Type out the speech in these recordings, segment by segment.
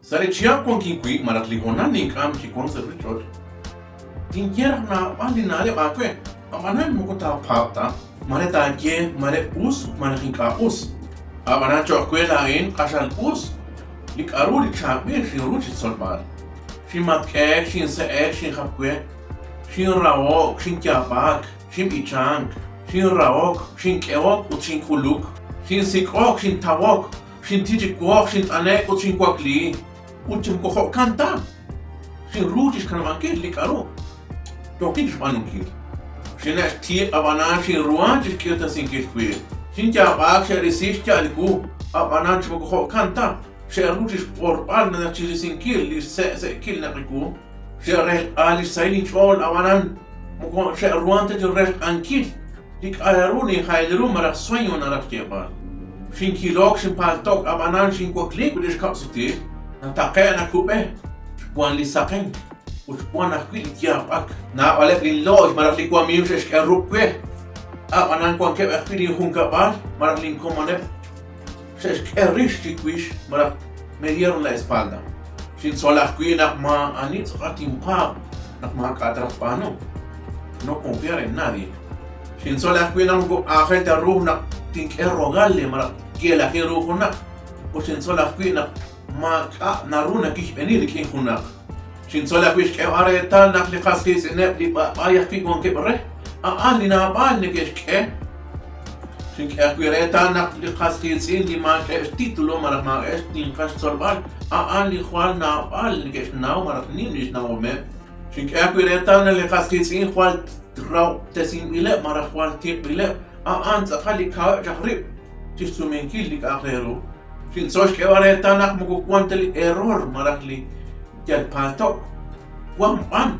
Sarechia con kinqui maratligona ninkam chikon servichot. Tinkier na bandinale akwe. Amanan mukota pata. Mareta ke mare us manahinka us. Abana chokwe lain kashan us. Lik aruli chambe shin ruchi solbar. Shin matkek shin seek shin khapkwe. Shin raok shin kyapak shin ichang. Shin raok shin keok ut shin kuluk. Shin sikok shin tawok. Shin tijikok shin anek ut shin kwakli. Ucim kohok kanta. Sin rutis kan man kid likaro. Tokin spanung kid. Sin es tie abana sin ruantis kirta sin kid queer. Sin ja bak se resist ja liku. Abana chmo kohok kanta. Se rutis por palna na chili sin kill li se kill na liku. Se re ali sailin chol abanan. Mo se ruante de re an kid. Lik aeruni khailu mara soño na rakeba. Sin kilok sin paltok abanan sin koklik dis kapsiti. Natake na kupe, buan li saken, buan na kwil tiapak. Na olep li loj marak li kwa miuses ke rupwe. Anan kwa ke kwili hunkapal, marak li komone. Ses ke risti kwish marak me dieron la espalda. Sin sola kwi nak ma anit ratimpa, nak ma katrapano. No confiar en nadie. Sin sola kwi nak go agel ta ruh nak tink rogalle marak ke la ke ruh nak. O sin sola kwi nak ma naruna kish benir kin hunak shin sola kish ke are tal nak li qaskis ne li ba yakfi kon ke bre ani na bal ne kish ke shin ke akure tal nak li qaskis li ma ke titulo mar ma es din qash sorbal ani khwal na bal ne kish na mar ni na me shin ke akure tal li qaskis khwal raw tasin bila mar khwal tiq bila an khali ka jahrib tisumen kil li akhiru Sin sosh ke vare tanak muku kuanteli error marakli jal patok pan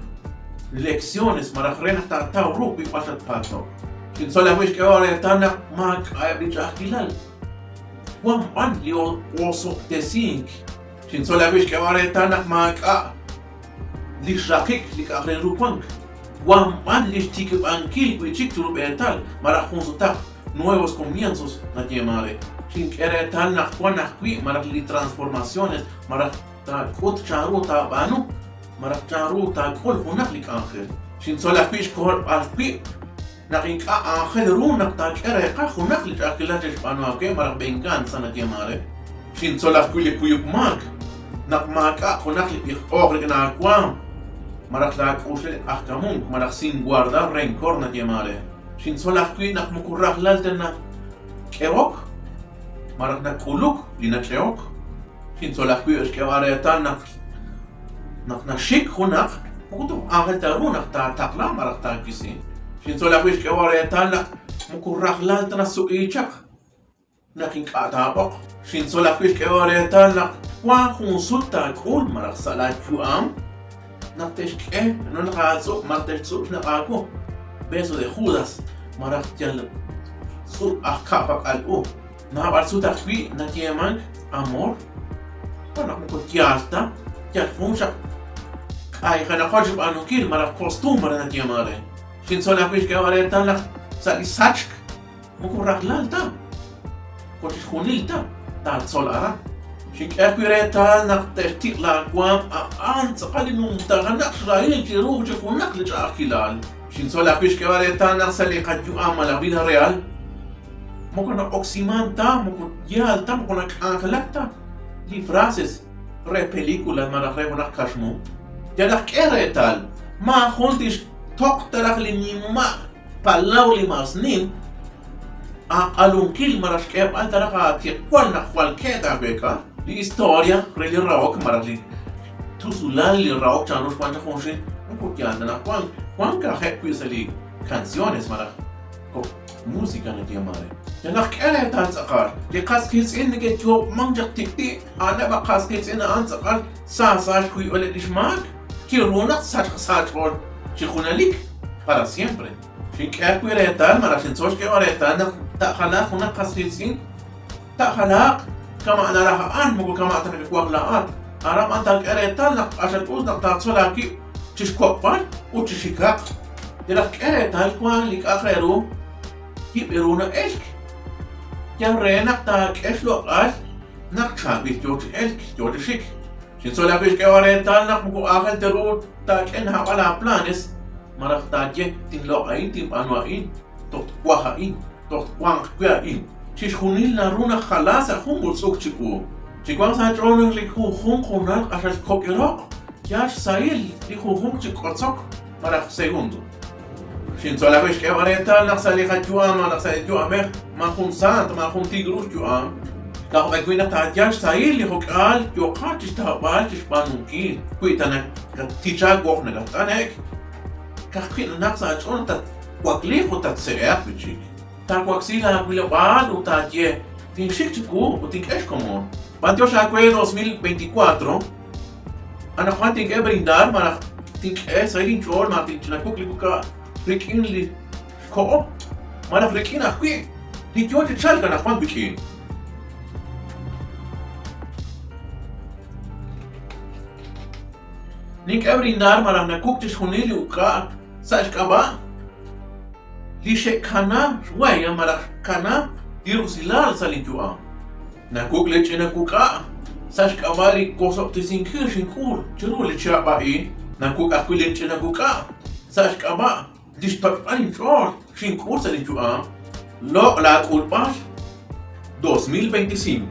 lecciones marak rena ta rupi pasat patok sin sola wish ke vare tanak mak abich akilal pan li oso tesink sin sola wish ke vare tanak mak li shakik li akre rupank pan li tik ankil ku chik turu betal marak consultar nuevos comienzos na mare sin querer tal na kuana qui marak li transformaciones marak ta kut charuta banu marak charuta kol hunak lik akhir sin sola fish kol alpi nakin ka akhir runak ta kere ka hunak lik akilat banu ake marak bengan sana ke mare sin sola kuli kuyuk mak nak maka hunak lik or na kwam marak la kusle ahkamun marak sin guardar rencor na ke mare sin sola kui nak mukurrak lalterna kerok marak na kuluk lina keok sin sola kui es ke vare tan nak na shik hunak mukutu ahel tarunak ta takla marak ta kisi sin sola kui es ke vare tan nak mukurrak lalterna suichak nakin katabok sin sola kui es ke vare tan nak wa consulta kul marak salat chuam nak teshke no nakazo martesu na ako beso de Judas marak jal sur akapak al na bar su takwi na kieman amor para ko tiasta ya funsa ay kana khajib anu kil marak costumbre na kiemare sin sola fish ke vare tan la sali sachk mo raklalta ko khunilta ta solara شيك أكيريتا نقتشتي لاقوام أنت قال نمتغ نقشرايل جروج يكون نقلج أكيلال شين سولا فيش كواريتا نقسلي قد يؤمل بيها ريال ممكن أوكسيمان تا ممكن يال تا ممكن أنكلكتا لي فراسس ري بيليكولا مرة ري هناك كاشمو جالك كيريتال ما خونتش تقترخ لنيما بالاولي ماسنين ألون كيل مرش كيب أنت رقا تيقوال نخوال كيدا بيكا li storia reli raok marali tusulan li raok chanos cuanta conche un cotiana na quan ka requisali canciones mara ko música na diamare ya na kere tan sakar li qaskis in ge job mangjak tikti ana ba qaskis in an sakar sa kui ole dishmak ki ronak sa for chi khunalik para siempre fi kakwire tan mara sin soch ke ore tan ta khala khuna qaskis in ta khala كما أنا راح أنمو كما أتنك كواغلاات أرام أنت الكريتان لك عشان أوزنك تاتصولا كي تشكوبان وتشيكاك يلك كريتان كوان لك أخيرو يبيرونا إشك يان رينك تاك إشلو قال نك شابي جوتي إلك جوتي شيك Sin sola fish que oriental nak muko akal terut tak en hawala planes marak tadye tin loain tim anuain tot kwahain tot kwang kwain. Sis hunil na runa khalasa humbul suk chiku. Chikwang sa trono li hum kunan asas kokiro. Yash sail li hum chikotsok marak segundo. Sin sola fish que oriental nak sali khajuama nak sali juamer ma hun sant ma hun tigrus juam. Kau baik nak tajar saya lihat al jokat istabal ispanungkin kuita nak tijak gok nak tanek kakit nak sahaja orang tak wakli ko tak sehat bici tak waksila bila bal utajie tingshik ciku utingkesh komon batyo sa kwe 2024 anak kan tingke brindar mana tingke saya dijual mati cina kuk liku ka rikin li ko mana rikin akui dijual dijual kan anak kan bici Nik brindar marah na kuktis hunili uka sa kaba lishe kana waya marah kana dirusilal sa lijuan na kuk leche na kuka sa kaba li kosok tisinkhir shinkur juru leche abai na kuk aku leche na kuka sa kaba distot anin short shinkur sa lijuan lo la kulpas 2025